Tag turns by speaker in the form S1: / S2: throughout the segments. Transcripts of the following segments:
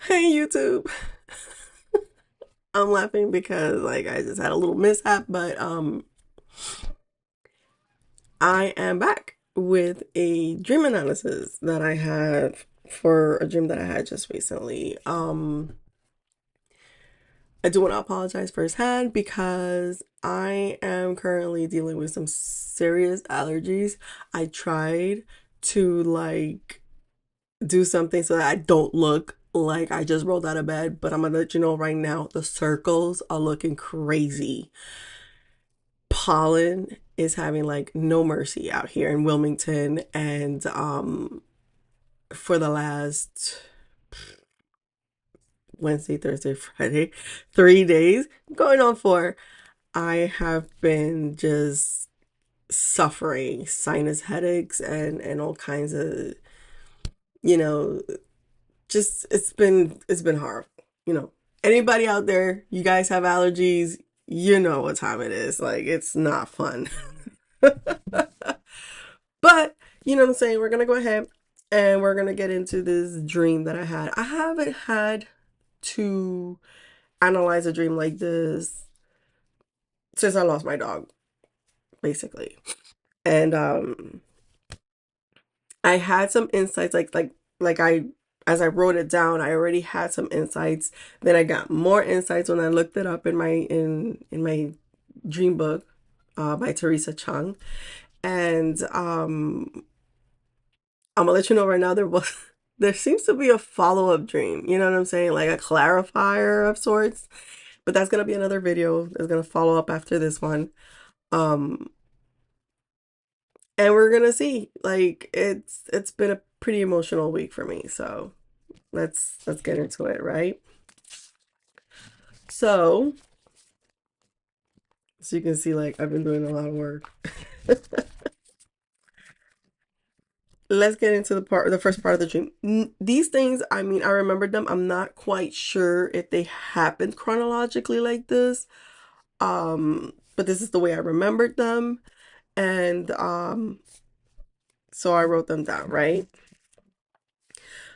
S1: Hey YouTube. I'm laughing because like I just had a little mishap, but I am back with a dream analysis that I have for a dream that I had just recently. I do want to apologize firsthand because I am currently dealing with some serious allergies. I tried to do something so that I don't look like I just rolled out of bed, but I'm gonna let you know right now the circles are looking crazy. Pollen is having like no mercy out here in Wilmington, and for the last Wednesday, Thursday, Friday, 3 days, going on 4, I have been just suffering sinus headaches and all kinds of, you know, just it's been horrible. You know, anybody out there, you guys have allergies, you know what time it is. Like it's not fun. But you know what I'm saying? We're gonna go ahead and we're gonna get into this dream that I had. I haven't had to analyze a dream like this since I lost my dog, basically. And I had some insights like I as I wrote it down, I already had some insights. Then I got more insights when I looked it up in my dream book by Teresa Chung. And I'm gonna let you know right now there seems to be a follow-up dream. You know what I'm saying? Like a clarifier of sorts. But that's gonna be another video that's gonna follow up after this one. Um and we're gonna see. Like it's been a pretty emotional week for me. So let's get into it, right? So so you can see like I've been doing a lot of work. Let's get into the first part of the dream. These things, I mean, I remembered them. I'm not quite sure if they happened chronologically like this. But this is the way I remembered them, and so I wrote them down, right?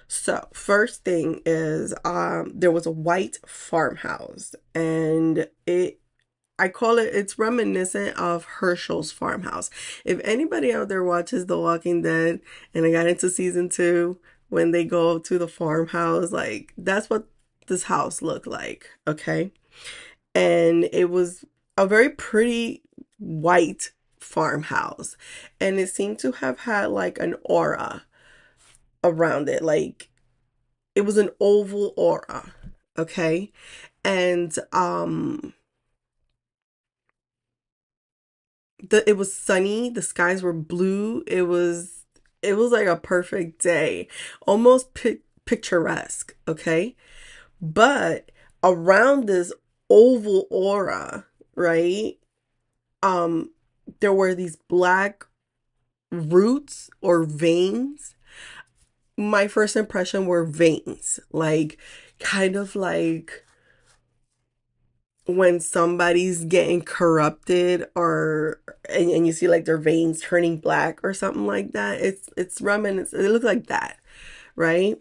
S1: So first thing is there was a white farmhouse, and I call it's reminiscent of Herschel's farmhouse. If anybody out there watches The Walking Dead and I got into season 2, when they go to the farmhouse, like that's what this house looked like, okay? And it was a very pretty white farmhouse, and it seemed to have had like an aura around it, like it was an oval aura, okay? And it was sunny, the skies were blue. It was like a perfect day, almost picturesque, okay? But around this oval aura, right? Um there were these black roots or veins. My first impression were veins, like kind of like when somebody's getting corrupted, or and you see like their veins turning black or something like that. It's reminiscent. It looked like that, right?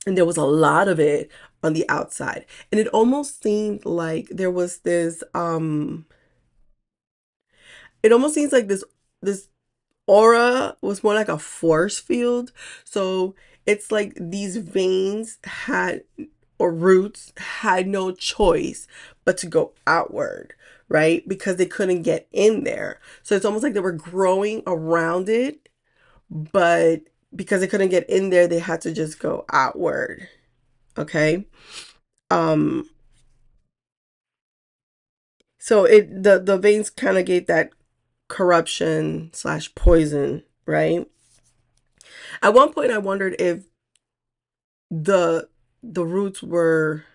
S1: And there was a lot of it on the outside, and it almost seemed like there was this it almost seems like this aura was more like a force field. So it's like these veins had, or roots had, no choice but to go outward, right? Because they couldn't get in there. So it's almost like they were growing around it, but because they couldn't get in there, they had to just go outward. Okay. Um, so the veins kind of gave that corruption slash poison, right? At one point I wondered if the the roots were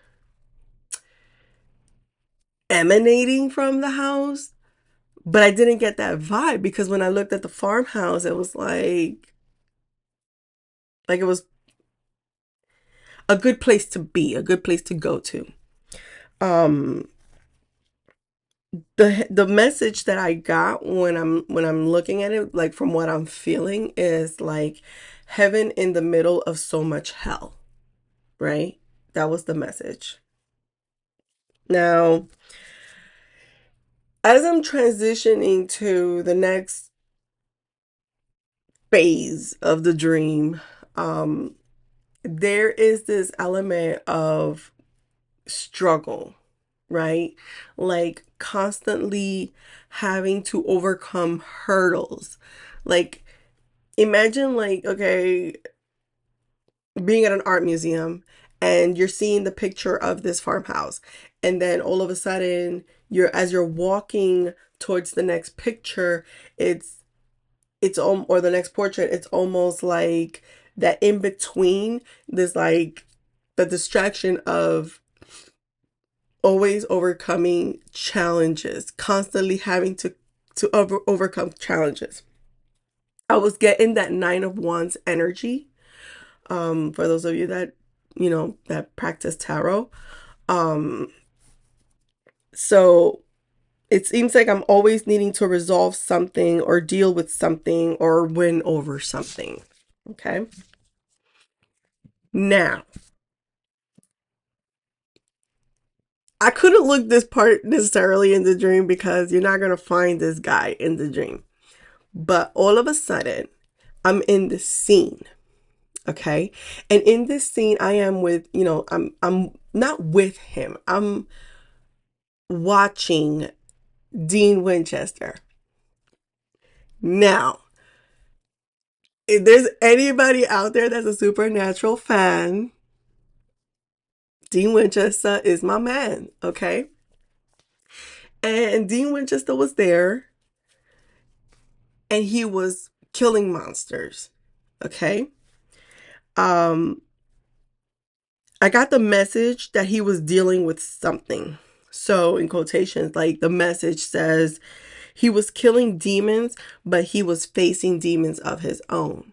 S1: emanating from the house, but I didn't get that vibe because when I looked at the farmhouse, it was like it was a good place to be, a good place to go to. Um the message that I got when I'm looking at it, like from what I'm feeling, is like heaven in the middle of so much hell, right? That was the message. Now, as I'm transitioning to the next phase of the dream, um, there is this element of struggle, right? Like constantly having to overcome hurdles. Like, imagine, like, okay, being at an art museum and you're seeing the picture of this farmhouse, and then all of a sudden, as you're walking towards the next picture, it's or the next portrait, it's almost like that in between, there's like the distraction of always overcoming challenges, constantly having to overcome challenges. I was getting that Nine of Wands energy. For those of you that that practice tarot, um, so it seems like I'm always needing to resolve something or deal with something or win over something. Okay. Now, I couldn't look this part necessarily in the dream because you're not going to find this guy in the dream. But all of a sudden, I'm in the scene. Okay. And in this scene, I am with, I'm not with him. I'm watching Dean Winchester. Now, if there's anybody out there that's a supernatural fan, Dean Winchester is my man. Okay. And Dean Winchester was there and he was killing monsters. Okay. Um, I got the message that he was dealing with something. So, in quotations, like the message says, he was killing demons, but he was facing demons of his own.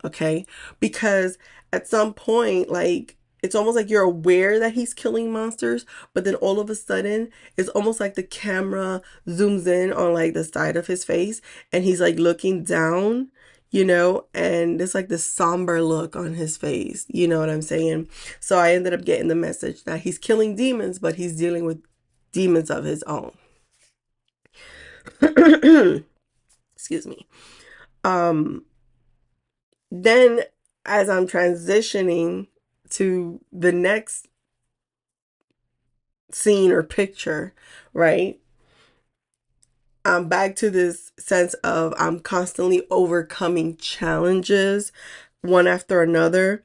S1: Okay? Because at some point, like, it's almost like you're aware that he's killing monsters, but then all of a sudden, it's almost like the camera zooms in on like the side of his face and he's like looking down, and it's like this somber look on his face. You know what I'm saying? So I ended up getting the message that he's killing demons, but he's dealing with demons of his own. Excuse me. Um, then as I'm transitioning to the next scene or picture, right? I'm back to this sense of I'm constantly overcoming challenges one after another.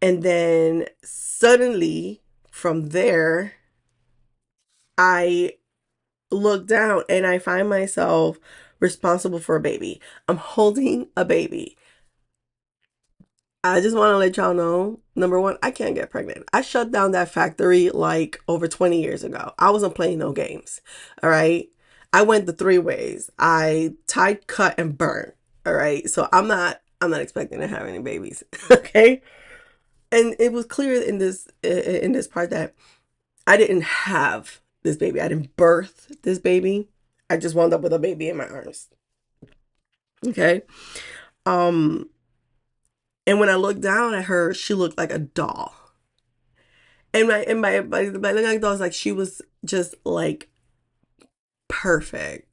S1: And then suddenly from there, I look down and I find myself responsible for a baby. I'm holding a baby. I just want to let y'all know, number one, I can't get pregnant. I shut down that factory like over 20 years ago. I wasn't playing no games. All right. I went the three ways. I tied, cut, and burn. All right. So I'm not expecting to have any babies. Okay. And it was clear in this part that I didn't have this baby. I didn't birth this baby. I just wound up with a baby in my arms. Okay. Um, and when I looked down at her, she looked like a doll. And by looking at the doll, was like she was just like perfect.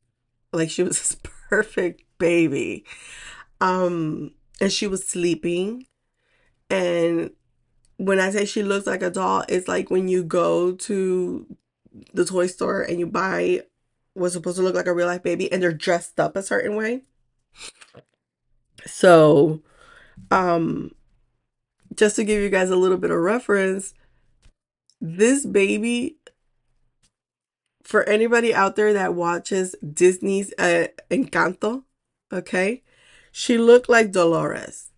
S1: Like she was this perfect baby. And she was sleeping. And when I say she looks like a doll, it's like when you go to the toy store and you buy what's supposed to look like a real life baby and they're dressed up a certain way. So, um, just to give you guys a little bit of reference, this baby, for anybody out there that watches Disney's Encanto, okay, she looked like Dolores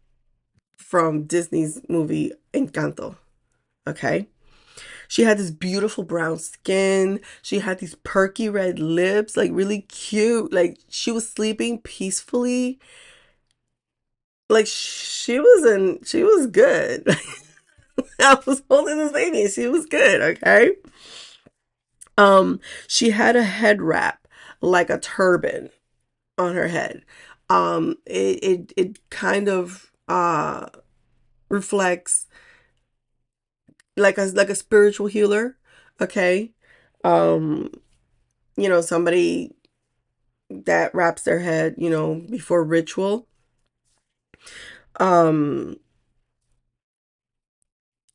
S1: from Disney's movie Encanto, okay. She had this beautiful brown skin. She had these perky red lips, like really cute. Like she was sleeping peacefully. Like she was good. I was holding this baby and she was good, okay? She had a head wrap like a turban on her head. It kind of reflects like a spiritual healer, okay? Um, somebody that wraps their head, before ritual. Um,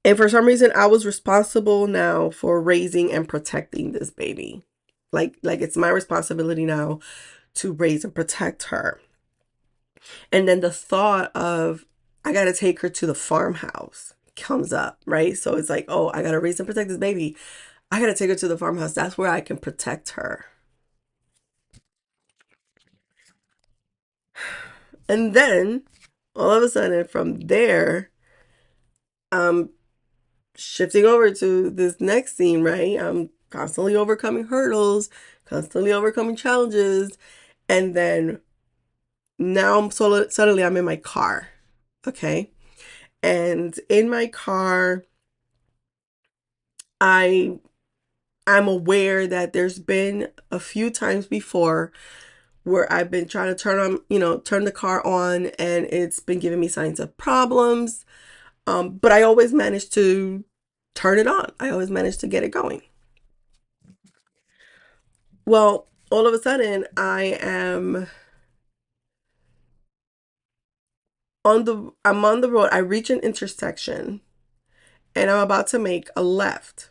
S1: and for some reason, I was responsible now for raising and protecting this baby. Like it's my responsibility now to raise and protect her. And then the thought of I got to take her to the farmhouse comes up, right? So it's like, oh, I got to raise and protect this baby. I got to take her to the farmhouse. That's where I can protect her. And then all of a sudden, from there, I'm shifting over to this next scene, right? I'm constantly overcoming hurdles, constantly overcoming challenges. And then now suddenly I'm in my car. Okay. And in my car, I I'm aware that there's been a few times before where I've been trying to turn the car on and it's been giving me signs of problems. But I always manage to turn it on. I always manage to get it going. Well, all of a sudden I'm on the road. I reach an intersection and I'm about to make a left.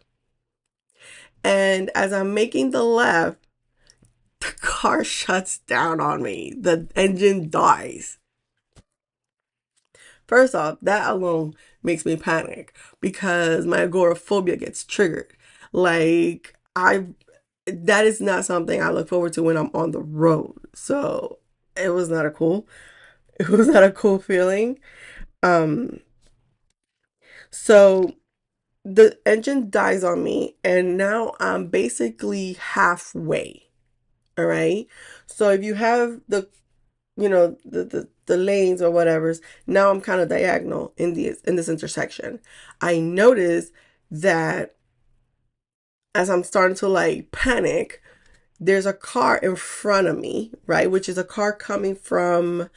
S1: And as I'm making the left, the car shuts down on me. The engine dies. First off, that alone makes me panic because my agoraphobia gets triggered. Like I that is not something I look forward to when I'm on the road. So it was not a cool it was not a cool feeling. Um so the engine dies on me and now I'm basically halfway. All right. So if you have the lanes or whatever's, now I'm kind of diagonal in this intersection. I notice that as I'm starting to like panic, there's a car in front of me, right? Which is a car coming from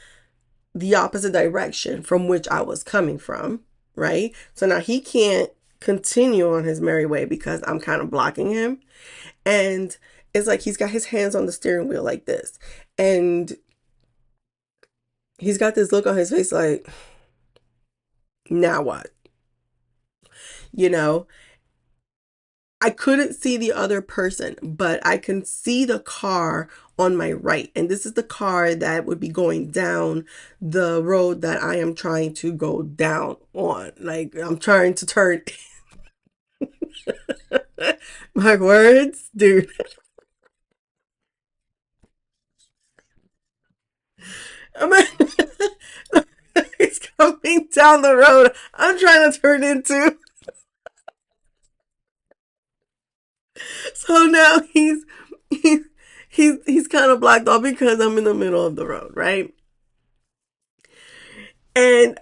S1: the opposite direction from which I was coming from, right? So now he can't continue on his merry way because I'm kind of blocking him. And it's like he's got his hands on the steering wheel like this. And he's got this look on his face like, now what? You know, I couldn't see the other person, but I can see the car on my right. And this is the car that would be going down the road that I am trying to go down on. Like, I'm trying to turn. My words, dude. I'm He's coming down the road I'm trying to turn into. So now he's he's kind of blocked off because I'm in the middle of the road, right? And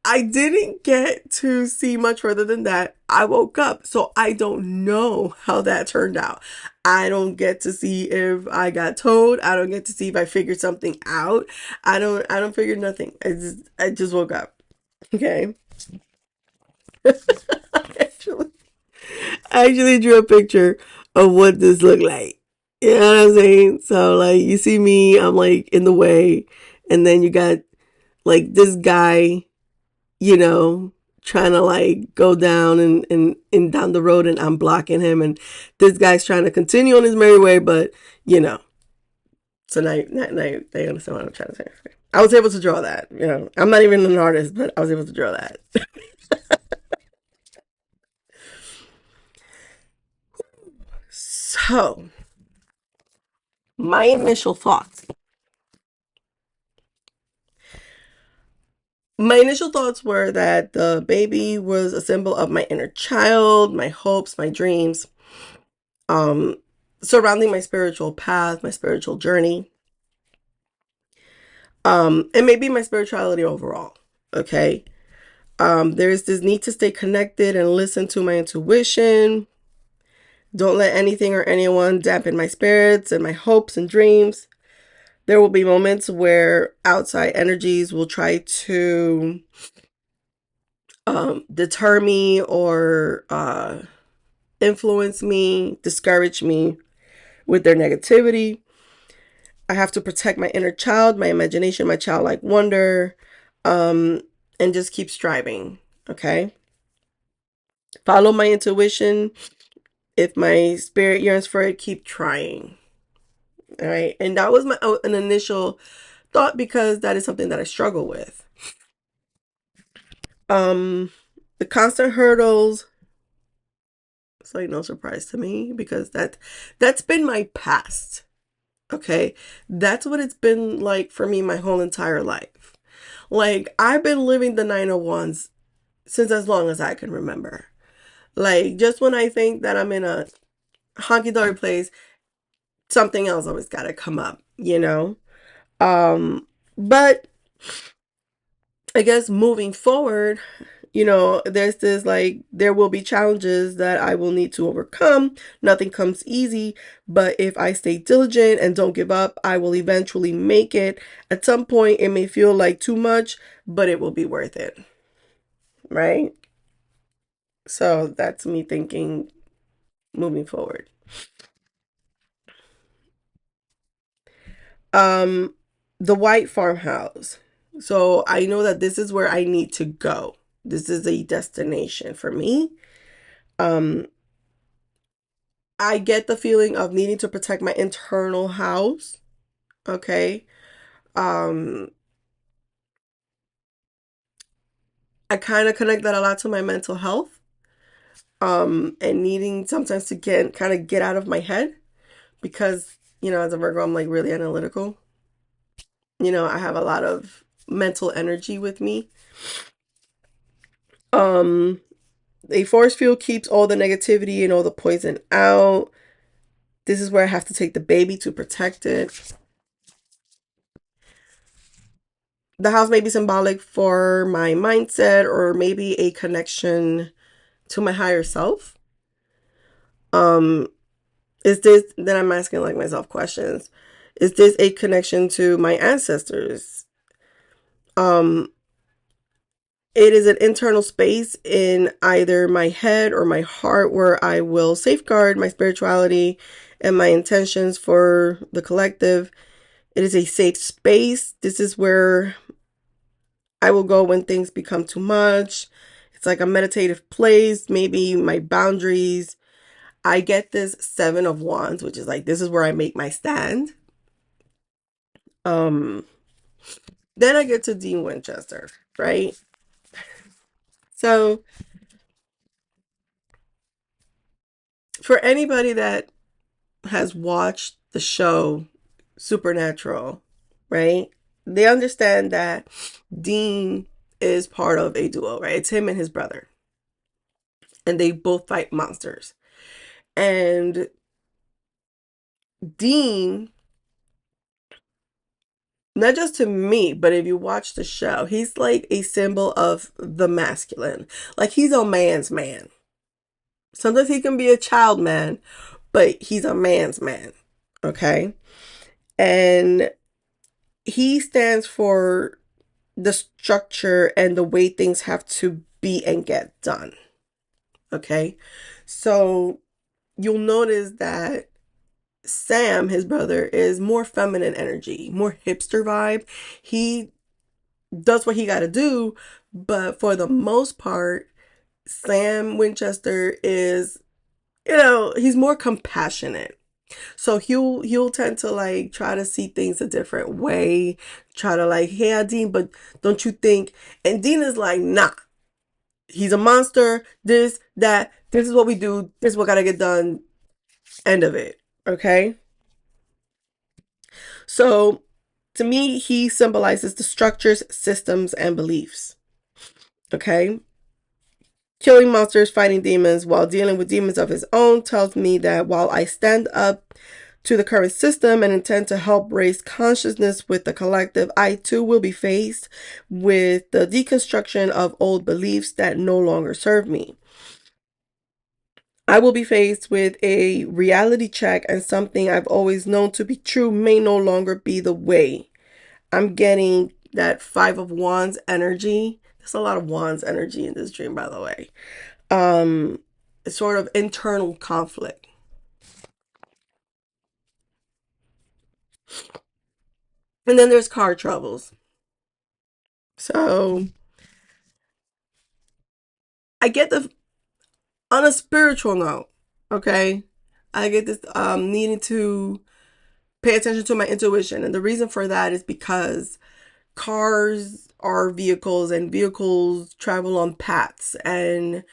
S1: I didn't get to see much further than that. I woke up, so I don't know how that turned out. I don't get to see if I got towed. I don't get to see if I figured something out. I don't figure nothing. I just woke up. Okay. actually, I actually drew a picture of what this looked like. You know what I'm saying? So like you see me, I'm like in the way, and then you got like this guy, trying to like go down and down the road and I'm blocking him and this guy's trying to continue on his merry way, but so now they understand what I'm trying to say. I was able to draw that. I'm not even an artist, but I was able to draw that. So my initial thoughts. My initial thoughts were that the baby was a symbol of my inner child, my hopes, my dreams, um, surrounding my spiritual path, my spiritual journey, and maybe my spirituality overall. Okay. There's this need to stay connected and listen to my intuition. Don't let anything or anyone dampen my spirits and my hopes and dreams. There will be moments where outside energies will try to deter me or influence me, discourage me with their negativity. I have to protect my inner child, my imagination, my childlike wonder, um, and just keep striving. Okay. Follow my intuition. If my spirit yearns for it, keep trying. All right. And that was an initial thought because that is something that I struggle with. Um, the constant hurdles, it's like no surprise to me because that's been my past. Okay. That's what it's been like for me my whole entire life. Like I've been living the 901s since as long as I can remember. Like just when I think that I'm in a honky dory place, something else always gotta come up, you know? But I guess moving forward, there's this like, there will be challenges that I will need to overcome. Nothing comes easy, but if I stay diligent and don't give up, I will eventually make it. At some point, it may feel like too much, but it will be worth it. Right? So that's me thinking moving forward. Um, the white farmhouse. So I know that this is where I need to go. This is a destination for me. Um, I get the feeling of needing to protect my internal house. Okay. Um, I kind of connect that a lot to my mental health. And needing sometimes to get out of my head because, as a Virgo, I'm like really analytical. I have a lot of mental energy with me. Um, a force field keeps all the negativity and all the poison out. This is where I have to take the baby to protect it. The house may be symbolic for my mindset or maybe a connection to my higher self. Um, is this, then I'm asking like myself questions. Is this a connection to my ancestors? Um, it is an internal space in either my head or my heart where I will safeguard my spirituality and my intentions for the collective. It is a safe space. This is where I will go when things become too much. It's like a meditative place, maybe my boundaries. I get this Seven of Wands, which is like this is where I make my stand. Um, then I get to Dean Winchester, right? So for anybody that has watched the show Supernatural, right? They understand that Dean is part of a duo, right? It's him and his brother. And they both fight monsters. And Dean, not just to me, but if you watch the show, he's like a symbol of the masculine. Like he's a man's man. Sometimes he can be a child man, but he's a man's man. Okay. And he stands for the structure and the way things have to be and get done. Okay. So you'll notice that Sam, his brother, is more feminine energy, more hipster vibe. He does what he got to do, but for the most part, Sam Winchester is, he's more compassionate. So he'll tend to like try to see things a different way, try to like, hey, Dean, but don't you think? And Dean is like, nah, he's a monster. This, that, this is what we do. This is what gotta get done. End of it. Okay. So to me, he symbolizes the structures, systems, and beliefs. Okay. Killing monsters, fighting demons while dealing with demons of his own tells me that while I stand up to the current system and intend to help raise consciousness with the collective, I too will be faced with the deconstruction of old beliefs that no longer serve me. I will be faced with a reality check, and something I've always known to be true may no longer be the way. I'm getting that Five of Wands energy. There's a lot of wands energy in this dream, by the way. Um, it's sort of internal conflict. And then there's car troubles. So I get the on a spiritual note, okay? I get this needing to pay attention to my intuition. And the reason for that is because cars are vehicles and vehicles travel on paths. And,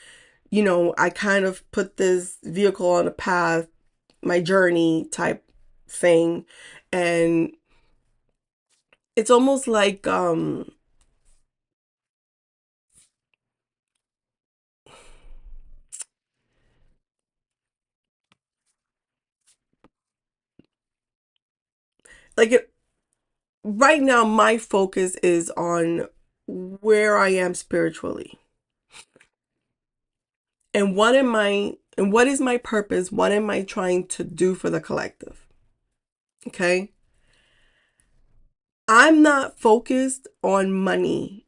S1: I kind of put this vehicle on a path, my journey type thing. And it's almost like it right now my focus is on where I am spiritually. And what is my purpose? What am I trying to do for the collective? Okay? I'm not focused on money.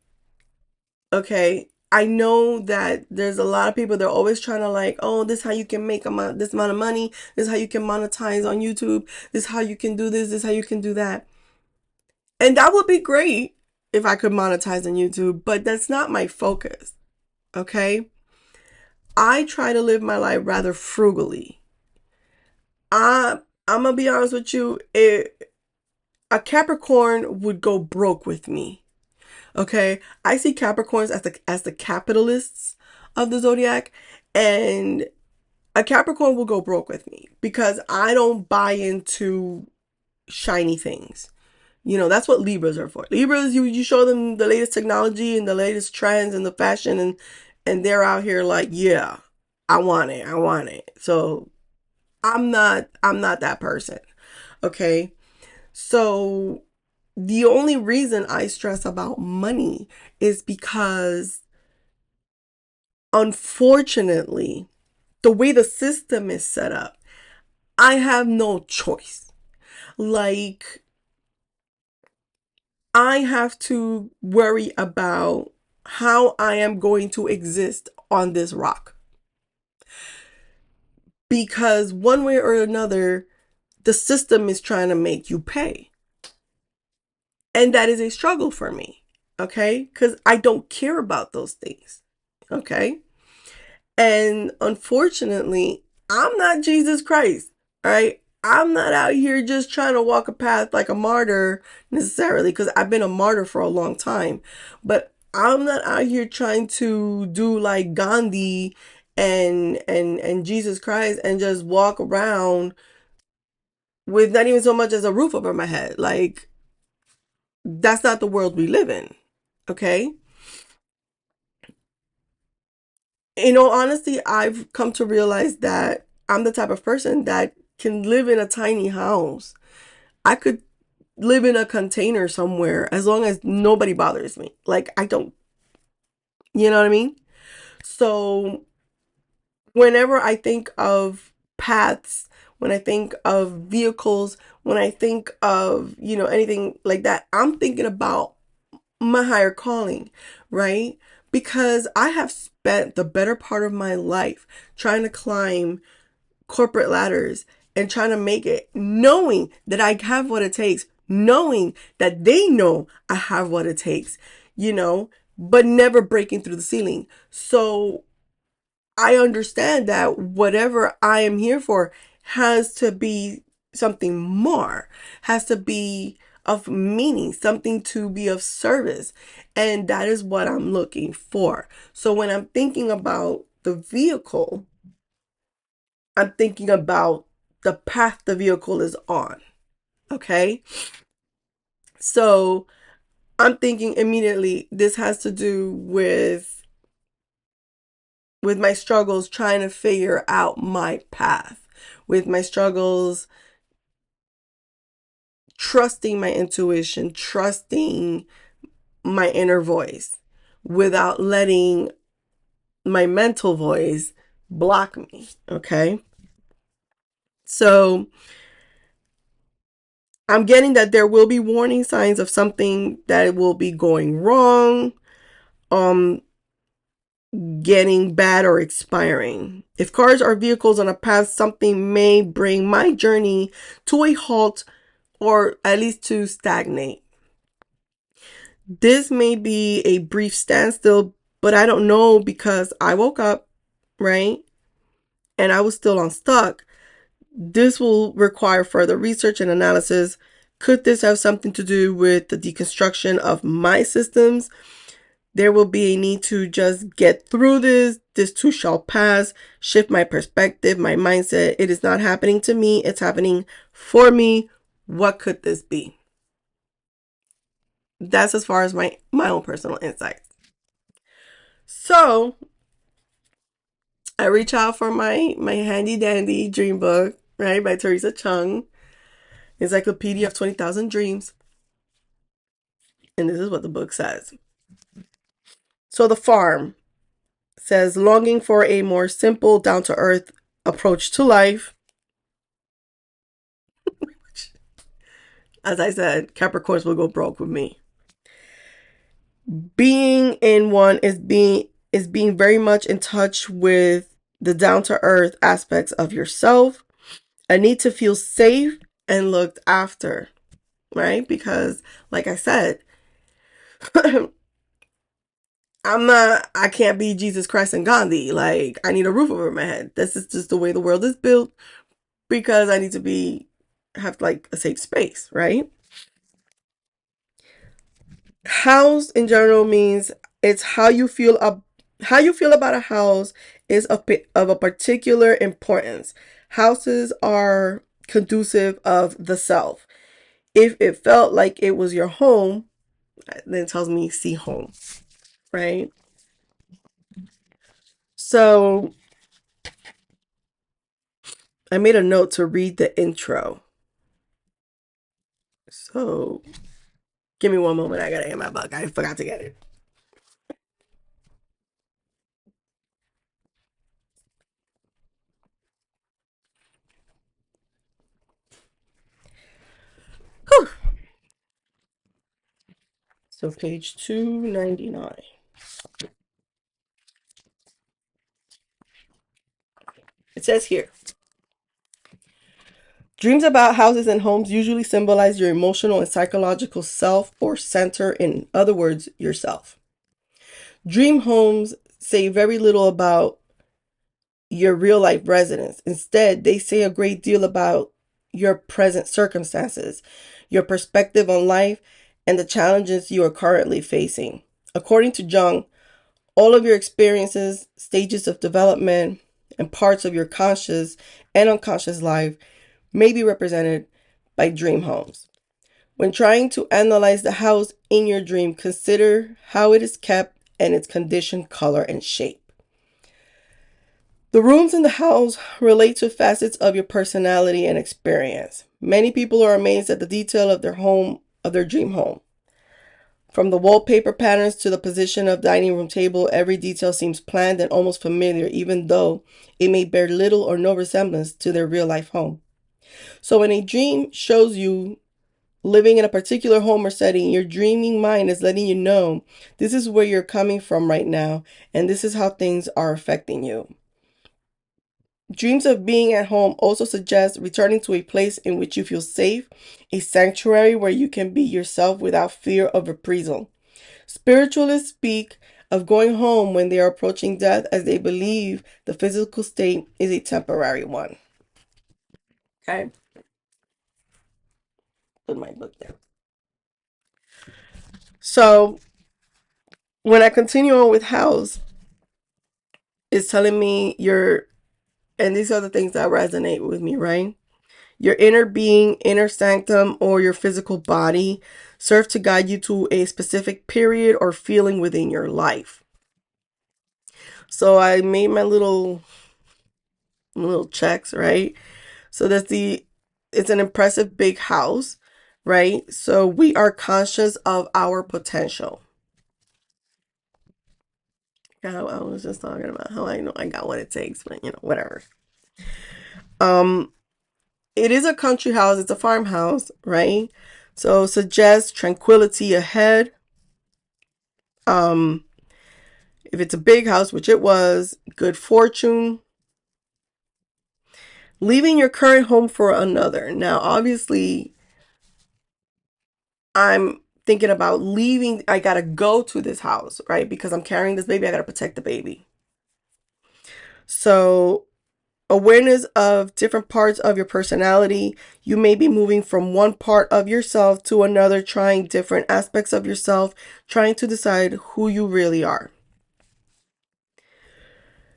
S1: Okay? I know that there's a lot of people, they're always trying to like, oh, this is how you can make this amount of money. This is how you can monetize on YouTube. This is how you can do this. This is how you can do that. And that would be great if I could monetize on YouTube, but that's not my focus. Okay? I try to live my life rather frugally. I'm gonna be honest with you. A Capricorn would go broke with me. Okay, I see Capricorns as the capitalists of the zodiac, and a Capricorn will go broke with me because I don't buy into shiny things. That's what Libras are for. Libras, you show them the latest technology and the latest trends and the fashion, and they're out here like, yeah, I want it, I want it. So I'm not that person. Okay. So the only reason I stress about money is because unfortunately, the way the system is set up, I have no choice. Like, I have to worry about how I am going to exist on this rock. Because one way or another, the system is trying to make you pay. And that is a struggle for me. Okay? Because I don't care about those things. Okay? And unfortunately, I'm not Jesus Christ. All right? I'm not out here just trying to walk a path like a martyr necessarily, because I've been a martyr for a long time. But I'm not out here trying to do like Gandhi and Jesus Christ and just walk around with not even so much as a roof over my head. Like, that's not the world we live in. Okay? In all honesty, I've come to realize that I'm the type of person that can live in a tiny house. I could live in a container somewhere as long as nobody bothers me. Like, I don't, you know what I mean? So, whenever I think of paths, when I think of vehicles, when I think of, anything like that, I'm thinking about my higher calling, right? Because I have spent the better part of my life trying to climb corporate ladders and trying to make it, knowing that I have what it takes, knowing that they know I have what it takes, but never breaking through the ceiling. So I understand that whatever I am here for has to be something more, has to be of meaning, something to be of service. And that is what I'm looking for. So when I'm thinking about the vehicle, I'm thinking about the path the vehicle is on. Okay. So I'm thinking immediately this has to do with my struggles trying to figure out my path, with my struggles trusting my intuition, trusting my inner voice without letting my mental voice block me. Okay. So I'm getting that there will be warning signs of something that will be going wrong. um getting bad or expiring. If cars are vehicles on a path, something may bring my journey to a halt or at least to stagnate. This may be a brief standstill, but I don't know because I woke up, right? And I was still unstuck. This will require further research and analysis. Could this have something to do with the deconstruction of my systems? There will be a need to just get through this. This too shall pass. Shift my perspective, my mindset. It is not happening to me. It's happening for me. What could this be? That's as far as my own personal insights. So I reach out for my handy dandy dream book, right, by Teresa Chung, Encyclopedia of 20,000 Dreams. And this is what the book says. So the farm says, longing for a more simple, down-to-earth approach to life. As I said, Capricorns will go broke with me. Being in one is being very much in touch with the down-to-earth aspects of yourself. A need to feel safe and looked after, right? Because, like I said, I can't be Jesus Christ and Gandhi. Like, I need a roof over my head. This is just the way the world is built because I need to have like a safe space, right? House in general means it's how you feel about a house is of a particular importance. Houses are conducive of the self. If it felt like it was your home, then it tells me see home, right? So I made a note to read the intro. So give me one moment. I gotta get my book. I forgot to get it. Whew. So page 299. It says here, dreams about houses and homes usually symbolize your emotional and psychological self or center, in other words, yourself. Dream homes say very little about your real life residence. Instead, they say a great deal about your present circumstances, your perspective on life, and the challenges you are currently facing. According to Jung, all of your experiences, stages of development, and parts of your conscious and unconscious life may be represented by dream homes. When trying to analyze the house in your dream, consider how it is kept and its condition, color, and shape. The rooms in the house relate to facets of your personality and experience. Many people are amazed at the detail of their dream home. From the wallpaper patterns to the position of dining room table, every detail seems planned and almost familiar, even though it may bear little or no resemblance to their real life home. So when a dream shows you living in a particular home or setting, your dreaming mind is letting you know this is where you're coming from right now, and this is how things are affecting you. Dreams of being at home also suggest returning to a place in which you feel safe, a sanctuary where you can be yourself without fear of reprisal. Spiritualists speak of going home when they are approaching death, as they believe the physical state is a temporary one. Okay? Put my book there. So, when I continue on with house, it's telling me and these are the things that resonate with me, right? Your inner being, inner sanctum, or your physical body serve to guide you to a specific period or feeling within your life. So I made my little checks, right? So it's an impressive big house, right? So we are conscious of our potential. I was just talking about how I know I got what it takes, but whatever. It is a country house, it's a farmhouse, right? So suggests tranquility ahead. If it's a big house, which it was, good fortune. Leaving your current home for another. Now, obviously, I'm thinking about leaving. I gotta go to this house, right? Because I'm carrying this baby. I gotta protect the baby. So, awareness of different parts of your personality. You may be moving from one part of yourself to another, trying different aspects of yourself, trying to decide who you really are.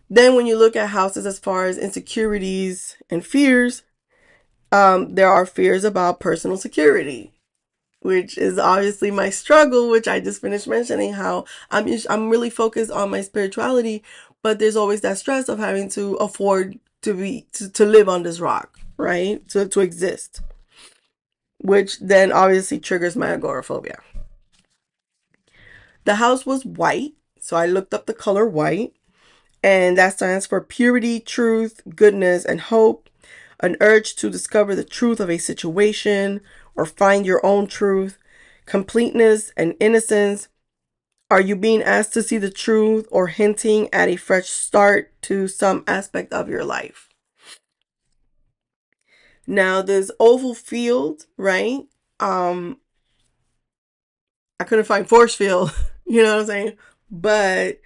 S1: Then, when you look at houses as far as insecurities and fears, there are fears about personal security, which is obviously my struggle, which I just finished mentioning how I'm really focused on my spirituality, but there's always that stress of having to afford to live on this rock, right? To exist, which then obviously triggers my agoraphobia. The house was white, so I looked up the color white, and that stands for purity, truth, goodness, and hope. An urge to discover the truth of a situation or find your own truth, completeness and innocence. Are you being asked to see the truth or hinting at a fresh start to some aspect of your life? Now, this oval field, right? Um, I couldn't find force field, you know what I'm saying? But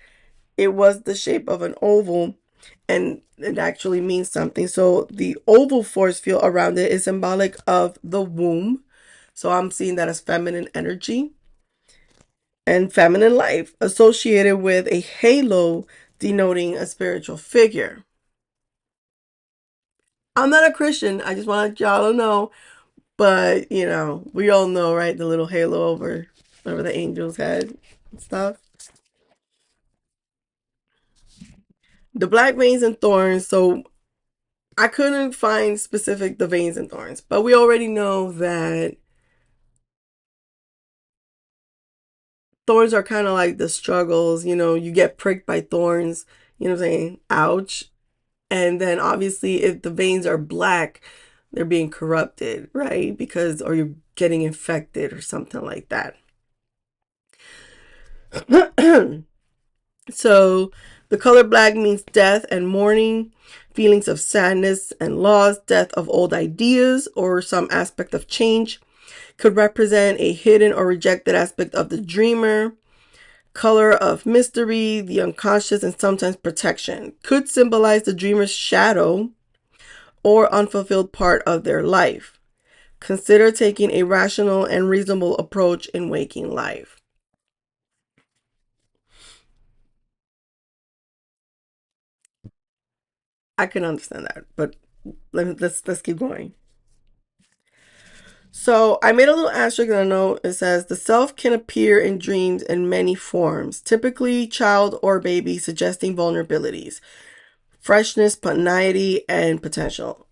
S1: it was the shape of an oval and it actually means something. So the oval force field around it is symbolic of the womb. So I'm seeing that as feminine energy and feminine life associated with a halo denoting a spiritual figure. I'm not a Christian. I just want y'all to know. But, we all know, right? The little halo over the angel's head and stuff. The black veins and thorns. So I couldn't find specific the veins and thorns, but we already know that thorns are kind of like the struggles, you get pricked by thorns, you know what I'm saying? Ouch. And then obviously if the veins are black, they're being corrupted, right? Or you're getting infected or something like that. So the color black means death and mourning, feelings of sadness and loss, death of old ideas or some aspect of change. Could represent a hidden or rejected aspect of the dreamer. Color of mystery, the unconscious, and sometimes protection. Could symbolize the dreamer's shadow or unfulfilled part of their life. Consider taking a rational and reasonable approach in waking life. I can understand that, but let's keep going. So I made a little asterisk in a note. It says the self can appear in dreams in many forms, typically child or baby, suggesting vulnerabilities, freshness, spontaneity, and potential.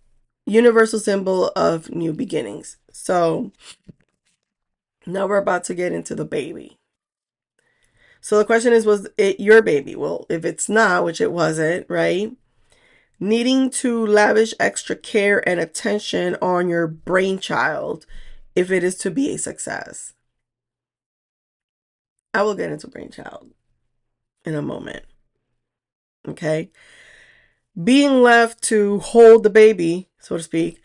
S1: Universal symbol of new beginnings. So now we're about to get into the baby. So the question is, was it your baby? Well, if it's not, which it wasn't, right? Needing to lavish extra care and attention on your brainchild if it is to be a success. I will get into brainchild in a moment. Okay. Being left to hold the baby, so to speak,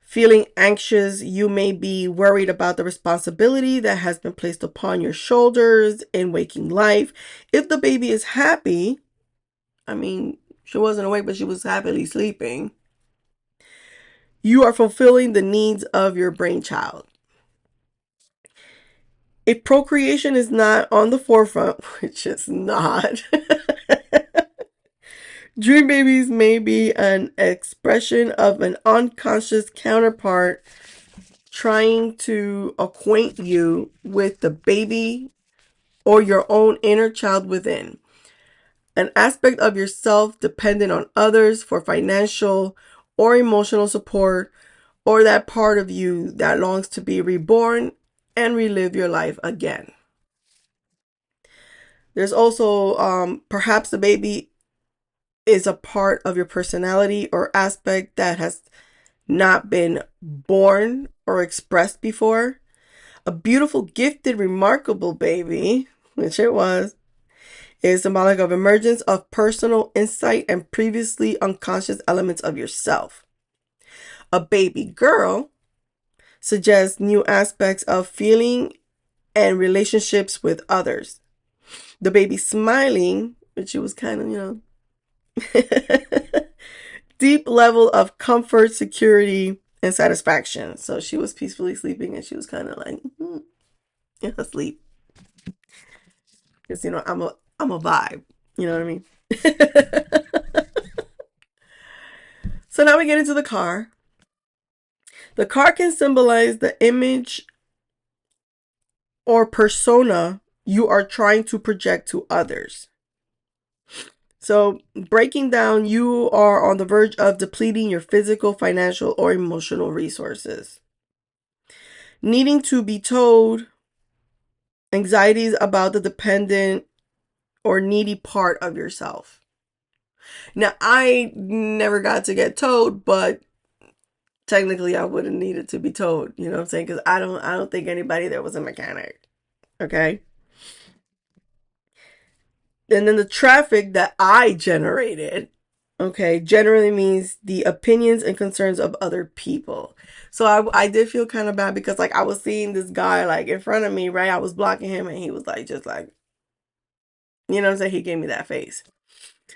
S1: feeling anxious, you may be worried about the responsibility that has been placed upon your shoulders in waking life. If the baby is happy, I mean, she wasn't awake, but she was happily sleeping. You are fulfilling the needs of your brainchild. If procreation is not on the forefront, which is not, dream babies may be an expression of an unconscious counterpart trying to acquaint you with the baby or your own inner child within. An aspect of yourself dependent on others for financial or emotional support, or that part of you that longs to be reborn and relive your life again. There's also perhaps the baby is a part of your personality or aspect that has not been born or expressed before. A beautiful, gifted, remarkable baby, which it was, It is symbolic of emergence of personal insight and previously unconscious elements of yourself. A baby girl suggests new aspects of feeling and relationships with others. The baby smiling, which she was kind of, deep level of comfort, security, and satisfaction. So she was peacefully sleeping and she was kind of like in her sleep. Because I'm a vibe. You know what I mean? So now we get into the car. The car can symbolize the image or persona you are trying to project to others. So, breaking down, you are on the verge of depleting your physical, financial, or emotional resources. Needing to be told, anxieties about the dependent or needy part of yourself. Now, I never got to get told, but technically I wouldn't need it to be told. You know what I'm saying? Because I don't think anybody there was a mechanic. Okay. And then the traffic that I generated, okay, generally means the opinions and concerns of other people. So I did feel kind of bad because like I was seeing this guy like in front of me, right? I was blocking him and he was like just like, you know what I'm saying? He gave me that face.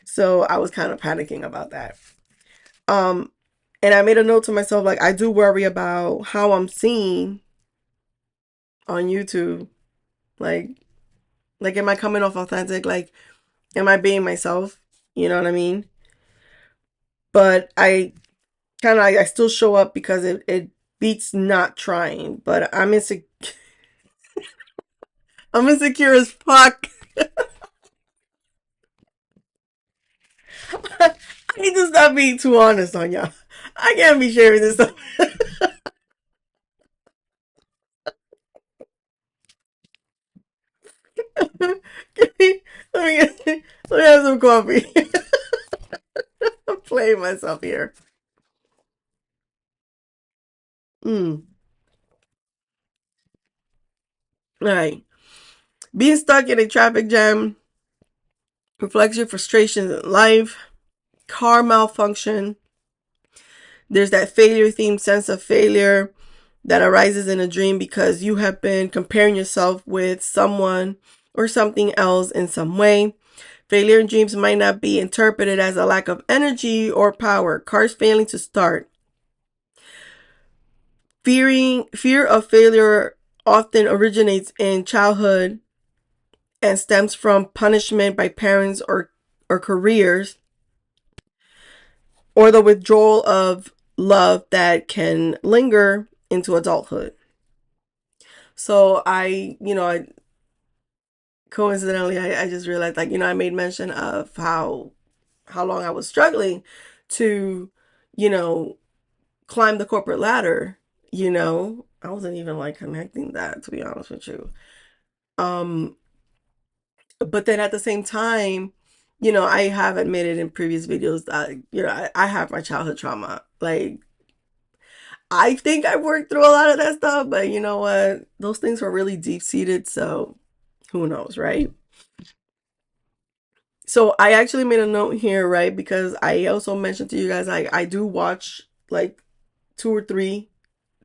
S1: So I was kind of panicking about that. Um and I made a note to myself like I do worry about how I'm seen on YouTube. Like am I coming off authentic? Like am I being myself? You know what I mean? But I still show up because it beats not trying. But I'm insecure as fuck. I need to stop being too honest on y'all. I can't be sharing this stuff. Let me have some coffee. I'm playing myself here. Mm. All right. Being stuck in a traffic jam reflects your frustrations in life, car malfunction. There's that failure themed sense of failure that arises in a dream because you have been comparing yourself with someone or something else in some way. Failure in dreams might not be interpreted as a lack of energy or power. Cars failing to start. Fear of failure often originates in childhood and stems from punishment by parents or careers, or the withdrawal of love that can linger into adulthood. So coincidentally, I just realized, like, I made mention of how long I was struggling to, you know, climb the corporate ladder. I wasn't even like connecting that, to be honest with you. Um, but then at the same time, I have admitted in previous videos that, I have my childhood trauma. Like, I think I've worked through a lot of that stuff, but you know what? Those things were really deep seated, so who knows, right? So I actually made a note here, right? Because I also mentioned to you guys, like, I do watch like two or three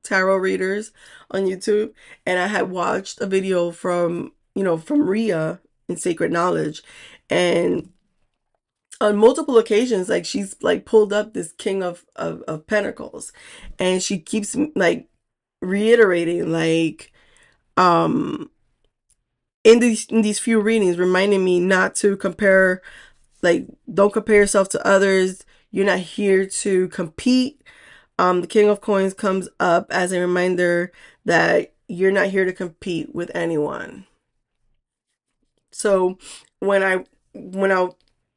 S1: tarot readers on YouTube, and I had watched a video from Rhea in Sacred Knowledge, and on multiple occasions, like she's like pulled up this King of Pentacles, and she keeps like reiterating like um in these few readings, reminding me not to compare, like don't compare yourself to others. You're not here to compete. The King of Coins comes up as a reminder that you're not here to compete with anyone. So when I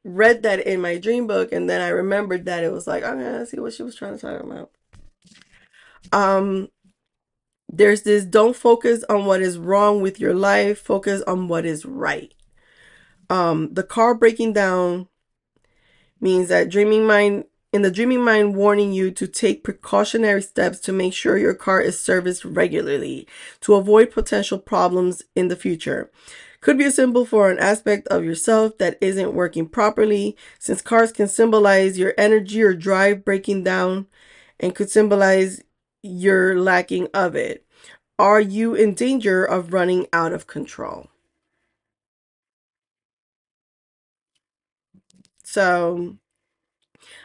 S1: read that in my dream book, and then I remembered that it was like, okay, I see what she was trying to talk about. Um, there's this: don't focus on what is wrong with your life, focus on what is right. The car breaking down means that dreaming mind warning you to take precautionary steps to make sure your car is serviced regularly to avoid potential problems in the future. Could be a symbol for an aspect of yourself that isn't working properly, since cars can symbolize your energy or drive breaking down and could symbolize your lacking of it. Are you in danger of running out of control? So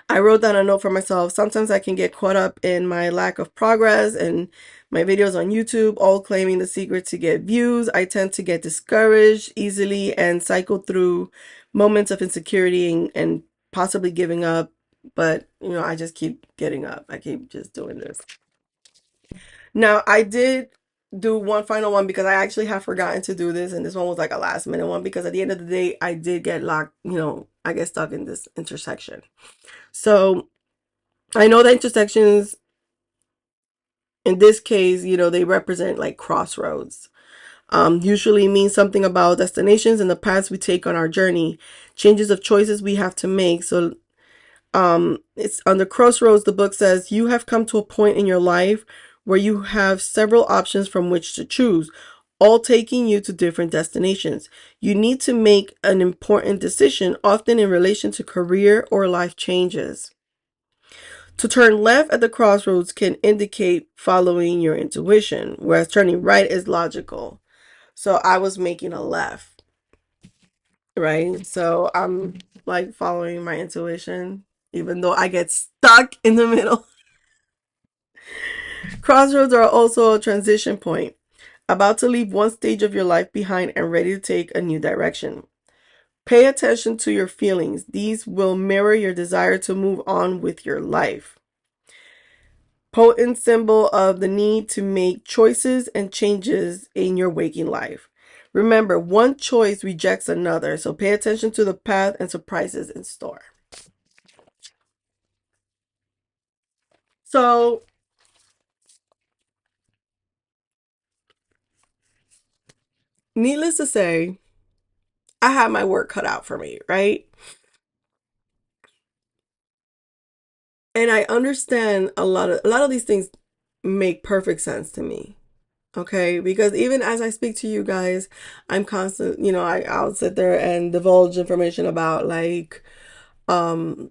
S1: I wrote down a note for myself. Sometimes I can get caught up in my lack of progress and my videos on YouTube, all claiming the secret to get views. I tend to get discouraged easily and cycle through moments of insecurity and possibly giving up. But, I just keep getting up. I keep just doing this. Now, I did do one final one because I actually have forgotten to do this. And this one was like a last minute one because at the end of the day, I did get locked, I get stuck in this intersection. So I know that intersections in this case, they represent like crossroads. Usually means something about destinations and the paths we take on our journey, changes of choices we have to make. So it's on the crossroads. The book says you have come to a point in your life where you have several options from which to choose, all taking you to different destinations. You need to make an important decision, often in relation to career or life changes. To turn left at the crossroads can indicate following your intuition, whereas turning right is logical. So I was making a left, right? So I'm like following my intuition, even though I get stuck in the middle. Crossroads are also a transition point, about to leave one stage of your life behind and ready to take a new direction. Pay attention to your feelings. These will mirror your desire to move on with your life. Potent symbol of the need to make choices and changes in your waking life. Remember, one choice rejects another, so pay attention to the path and surprises in store. So, needless to say, I had my work cut out for me, right? And I understand a lot of these things make perfect sense to me. Okay, because even as I speak to you guys, I'm constant, I'll sit there and divulge information about like um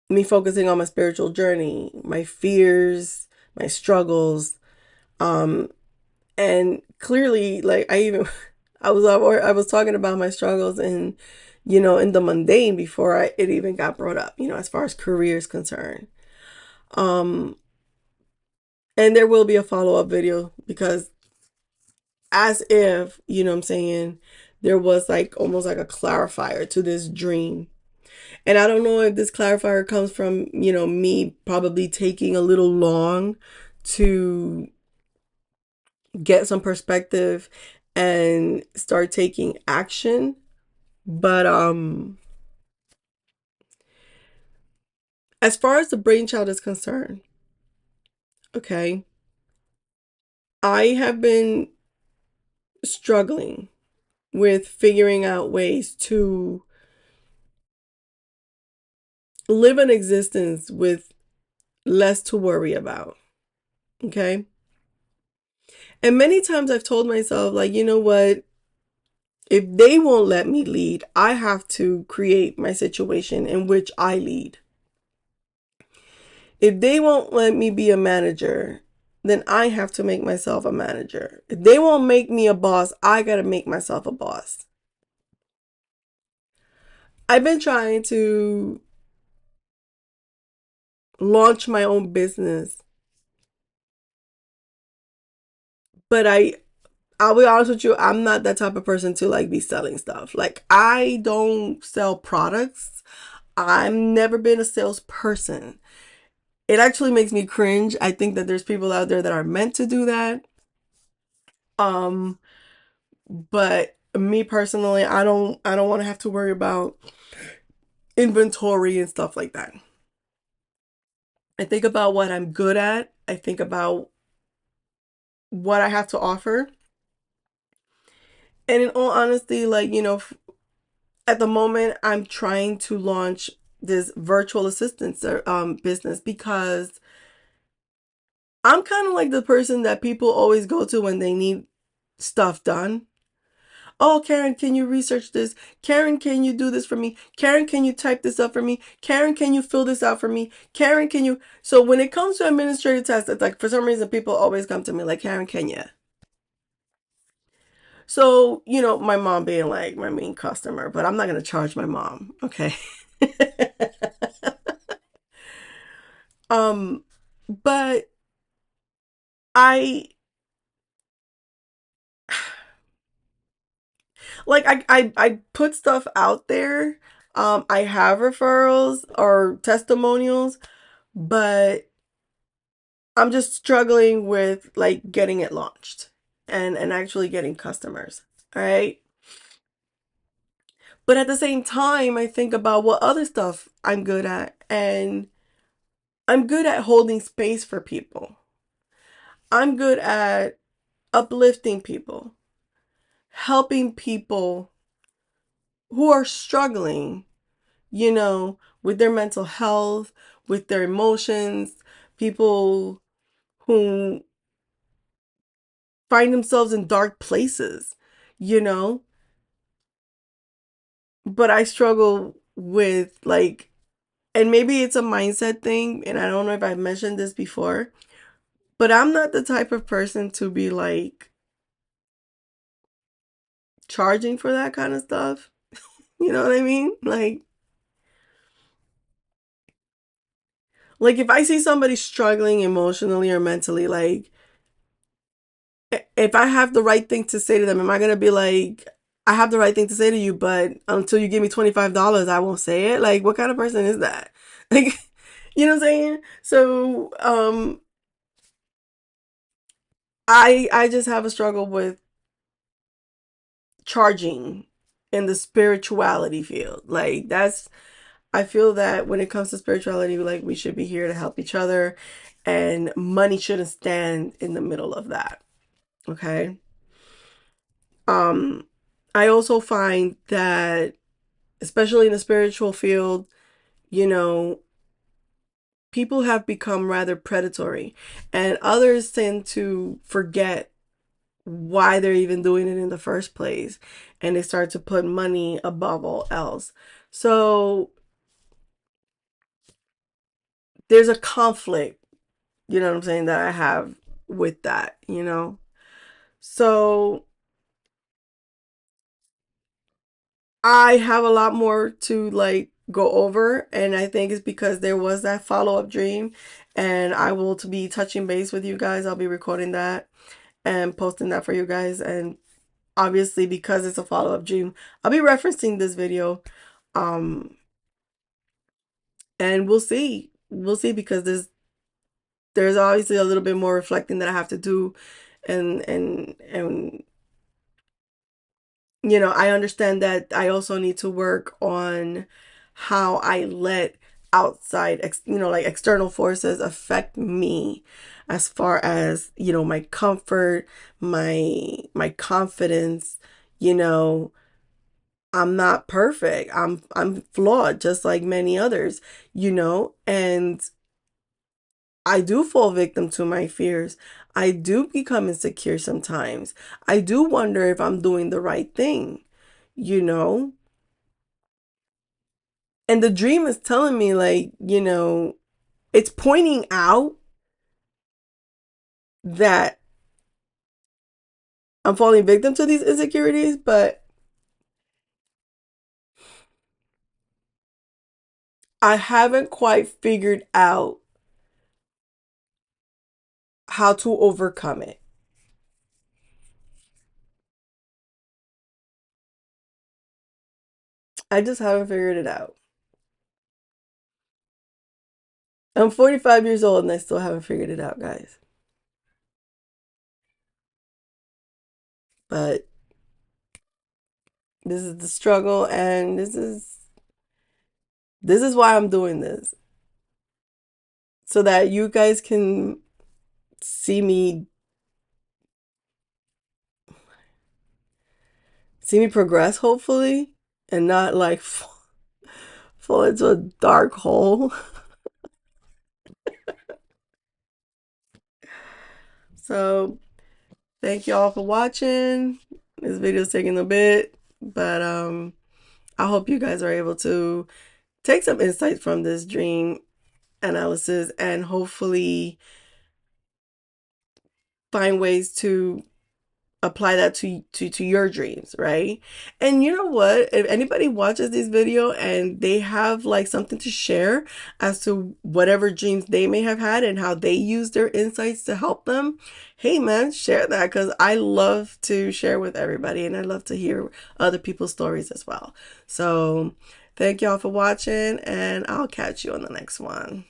S1: me focusing on my spiritual journey, my fears, my struggles, um, and clearly, like I was talking about my struggles and in the mundane before it even got brought up, as far as career is concerned. Um, and there will be a follow up video because as if what I'm saying, there was like almost like a clarifier to this dream. And I don't know if this clarifier comes from, me probably taking a little long to get some perspective and start taking action. But as far as the brainchild is concerned, okay, I have been struggling with figuring out ways to live an existence with less to worry about. Okay. And many times I've told myself, like, you know what? If they won't let me lead, I have to create my situation in which I lead. If they won't let me be a manager, then I have to make myself a manager. If they won't make me a boss, I got to make myself a boss. I've been trying to launch my own business, but I'll be honest with you, I'm not that type of person to like be selling stuff. Like I don't sell products. I've never been a salesperson. It actually makes me cringe. I think that there's people out there that are meant to do that. Um, but me personally, I don't want to have to worry about inventory and stuff like that. I think about what I'm good at. I think about what I have to offer. And in all honesty, like, at the moment I'm trying to launch this virtual assistant business because I'm kind of like the person that people always go to when they need stuff done. Oh, Karen, can you research this? Karen, can you do this for me? Karen, can you type this up for me? Karen, can you fill this out for me? Karen, can you? So when it comes to administrative tasks, it's like for some reason people always come to me like, Karen, can you? So, my mom being like my main customer, but I'm not going to charge my mom. Okay. um, but I, like, I put stuff out there. I have referrals or testimonials, but I'm just struggling with like getting it launched and actually getting customers. All right. But at the same time, I think about what other stuff I'm good at, and I'm good at holding space for people. I'm good at uplifting people, helping people who are struggling, with their mental health, with their emotions, people who find themselves in dark places, you know? But I struggle with like, and maybe it's a mindset thing, and I don't know if I've mentioned this before, but I'm not the type of person to be like charging for that kind of stuff. You know what I mean? Like if I see somebody struggling emotionally or mentally, like if I have the right thing to say to them, am I gonna be like, I have the right thing to say to you, but until you give me $25, I won't say it? Like, what kind of person is that? Like, you know what I'm saying? So, I just have a struggle with charging in the spirituality field. Like I feel that when it comes to spirituality, like we should be here to help each other, and money shouldn't stand in the middle of that. Okay. Um, I also find that, especially in the spiritual field, you know, people have become rather predatory, and others tend to forget why they're even doing it in the first place, and they start to put money above all else. So there's a conflict, you know what I'm saying, that I have with that. So I have a lot more to like go over, and I think it's because there was that follow-up dream, and I will to be touching base with you guys. I'll be recording that and posting that for you guys, and obviously because it's a follow-up dream, I'll be referencing this video. Um and we'll see because there's obviously a little bit more reflecting that I have to do, and I understand that I also need to work on how I let outside like external forces affect me, as far as my comfort, my confidence. you know I'm not perfect. I'm flawed just like many others, and I do fall victim to my fears. I do become insecure sometimes. I do wonder if I'm doing the right thing, you know? And the dream is telling me, like, it's pointing out that I'm falling victim to these insecurities, but I haven't quite figured out how to overcome it. I just haven't figured it out. I'm 45 years old and I still haven't figured it out, guys. But this is the struggle, and this is why I'm doing this. So that you guys can see me progress, hopefully, and not like fall into a dark hole. So Thank you all for watching. This video is taking a bit, but I hope you guys are able to take some insight from this dream analysis and hopefully find ways to apply that to your dreams, right? And you know what, if anybody watches this video and they have like something to share as to whatever dreams they may have had and how they use their insights to help them, hey man, share that, because I love to share with everybody and I love to hear other people's stories as well. So thank y'all for watching, and I'll catch you on the next one.